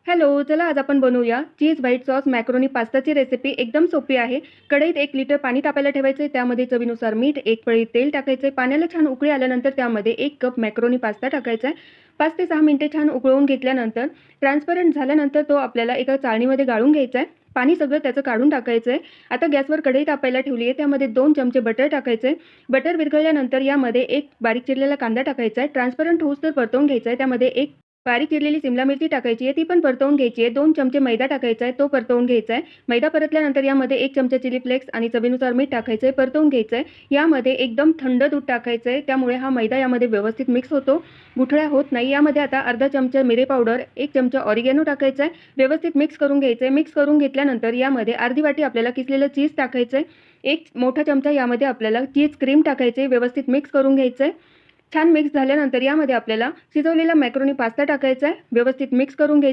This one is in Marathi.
हॅलो, चला आज आपण बनवूया चीज व्हाईट सॉस मॅक्रोनी पास्ताची रेसिपी. एकदम सोपी आहे. कढईत 1 लिटर पाणी तापायला ठेवायचं आहे. त्यामध्ये चवीनुसार मीठ, 1 पळी तेल टाकायचं आहे. पाण्याला छान उकळी आल्यानंतर त्यामध्ये 1 कप मॅक्रोनी पास्ता टाकायचा आहे. 5 ते 6 मिनिटे छान उकळवून घेतल्यानंतर ट्रान्सपरंट झाल्यानंतर तो आपल्याला एका चाळणीमध्ये गाळून घ्यायचा आहे. पाणी सगळं त्याचं काढून टाकायचं आहे. आता गॅसवर कढई तापायला ठेवली आहे. त्यामध्ये 2 चमचे बटर टाकायचं आहे. बटर विरघळल्यानंतर यामध्ये 1 बारीक चिरलेला कांदा टाकायचा आहे. ट्रान्सपरंट होऊस्तर परतवून घ्यायचा आहे. त्यामध्ये 1 बारीक चिरलेली सिमला मिरची टाकायची आहे, ती पण परतवून घ्यायची आहे. 2 चमचे मैदा टाकायचा आहे, तो परतवून घ्यायचा आहे. मैदा परतल्यानंतर यामध्ये 1 चमचा चिली फ्लेक्स आणि चवीनुसार मीठ टाकायचं आहे, परतवून घ्यायचं आहे. यामध्ये एकदम थंड दूध टाकायचं आहे, त्यामुळे हा मैदा यामध्ये व्यवस्थित मिक्स होतो, गुठळ्या होत नाही. यामध्ये आता अर्धा चमचा मिरे पावडर, 1 चमचा ऑरिगॅनो टाकायचा आहे, व्यवस्थित मिक्स करून घ्यायचं आहे. मिक्स करून घेतल्यानंतर यामध्ये अर्धी वाटी आपल्याला किसलेलं चीज टाकायचं आहे. 1 मोठा चमचा यामध्ये आपल्याला चीज क्रीम टाकायची आहे, व्यवस्थित मिक्स करून घ्यायचं आहे. छान मिक्स झाल्यानंतर यामध्ये आपल्याला शिजवलेला मॅक्रोनी पास्ता टाकायचा आहे, व्यवस्थित मिक्स करून घ्यायचं